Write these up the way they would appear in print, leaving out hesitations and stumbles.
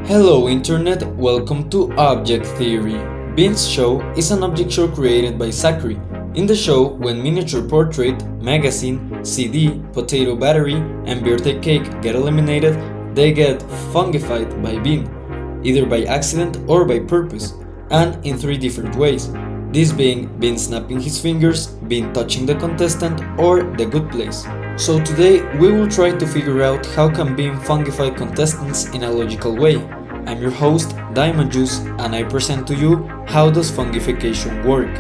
Hello Internet, welcome to Object Theory. Bean's Show is an object show created by Zachary. In the show, when miniature portrait, magazine, CD, potato battery, and birthday cake get eliminated, they get fungified by Bean, either by accident or by purpose, and in three different ways. This being Bean snapping his fingers, Bean touching the contestant, or the good place. So today we will try to figure out how can Bean fungify contestants in a logical way. I'm your host, Diamond Juice, and I present to you how does fungification work.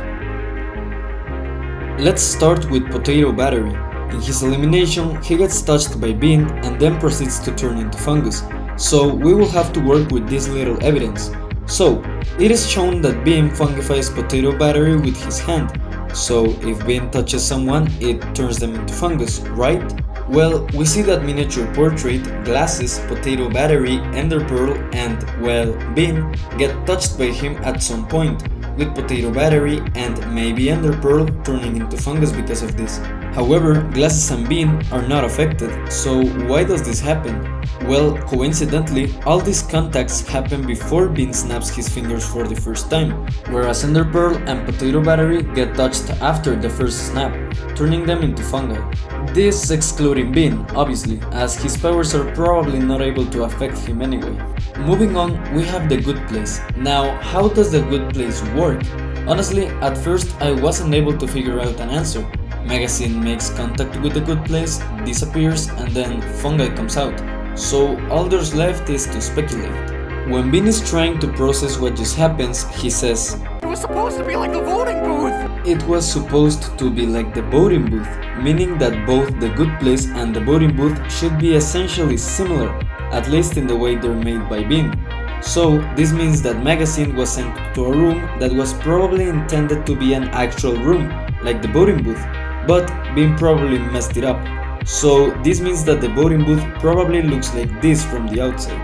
Let's start with Potato Battery. In his elimination, he gets touched by Bean and then proceeds to turn into fungus. So we will have to work with this little evidence. So, it is shown that Bean fungifies Potato Battery with his hand. So, if Bean touches someone, it turns them into fungus, right? Well, we see that miniature portrait, glasses, Potato Battery, Ender Pearl, and, well, Bean get touched by him at some point, with Potato Battery and maybe Ender Pearl turning into fungus because of this. However, glasses and Bean are not affected, so why does this happen? Well, coincidentally, all these contacts happen before Bean snaps his fingers for the first time, whereas Ender Pearl and Potato Battery get touched after the first snap, turning them into fungi. This excluding Bean, obviously, as his powers are probably not able to affect him anyway. Moving on, we have the good place. Now, how does the good place work? Honestly, at first I wasn't able to figure out an answer. Magazine makes contact with the good place, disappears, and then fungi comes out. So all there's left is to speculate. When Bean is trying to process what just happens, he says, "It was supposed to be like the voting booth." It was supposed to be like the voting booth, meaning that both the good place and the voting booth should be essentially similar, at least in the way they're made by Bean. So this means that Magazine was sent to a room that was probably intended to be an actual room, like the voting booth, but Bean probably messed it up. So this means that the voting booth probably looks like this from the outside.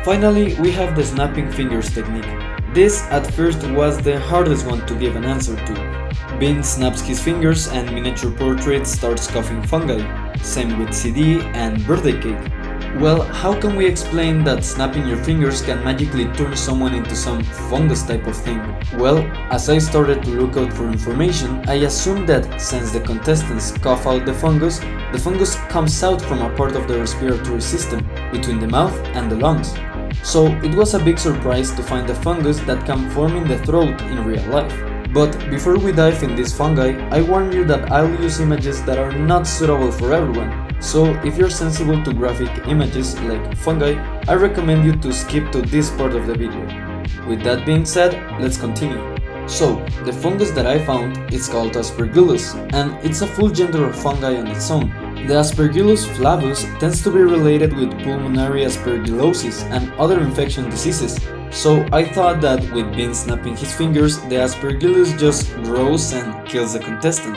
Finally, we have the snapping fingers technique. This at first was the hardest one to give an answer to. Bean snaps his fingers and miniature portrait starts coughing fungi, same with CD and birthday cake. Well, how can we explain that snapping your fingers can magically turn someone into some fungus type of thing? Well, as I started to look out for information, I assumed that since the contestants cough out the fungus comes out from a part of the respiratory system, between the mouth and the lungs. So it was a big surprise to find a fungus that can form in the throat in real life. But before we dive in this fungi, I warn you that I'll use images that are not suitable for everyone. So if you're sensible to graphic images like fungi, I recommend you to skip to this part of the video. With that being said, let's continue. So, the fungus that I found is called Aspergillus, and it's a full gender of fungi on its own. The Aspergillus flavus tends to be related with pulmonary aspergillosis and other infection diseases. So I thought that with Bean snapping his fingers, the Aspergillus just grows and kills the contestant.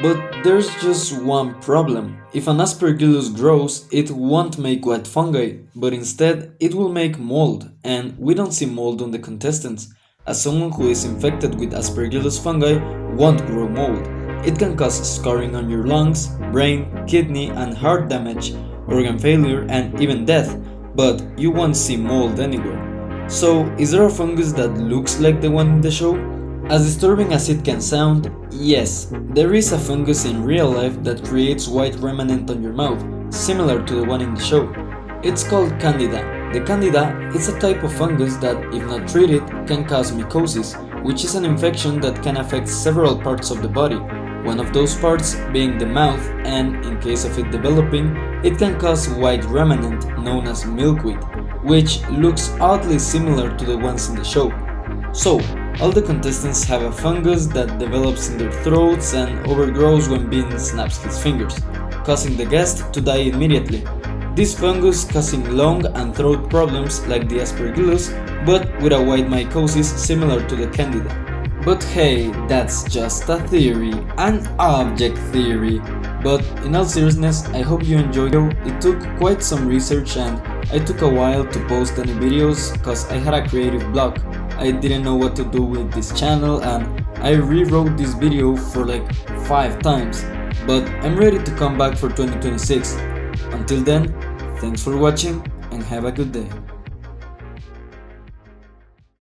But there's just one problem. If an Aspergillus grows, it won't make white fungi, but instead it will make mold, and we don't see mold on the contestants, as someone who is infected with Aspergillus fungi won't grow mold. It can cause scarring on your lungs, brain, kidney and heart damage, organ failure and even death, but you won't see mold anywhere. So, is there a fungus that looks like the one in the show? As disturbing as it can sound, yes, there is a fungus in real life that creates white remnant on your mouth, similar to the one in the show. It's called Candida. The Candida is a type of fungus that, if not treated, can cause mycosis, which is an infection that can affect several parts of the body. One of those parts being the mouth, and in case of it developing, it can cause white remnant known as milkweed, which looks oddly similar to the ones in the show. So, all the contestants have a fungus that develops in their throats and overgrows when Bean snaps his fingers, causing the guest to die immediately. This fungus causing lung and throat problems like the Aspergillus, but with a white mycosis similar to the Candida. But hey, that's just a theory, an object theory. But in all seriousness, I hope you enjoyed it. It took quite some research and I took a while to post any videos cause I had a creative block. I didn't know what to do with this channel and I rewrote this video for like 5 times. But I'm ready to come back for 2026. Until then, thanks for watching and have a good day.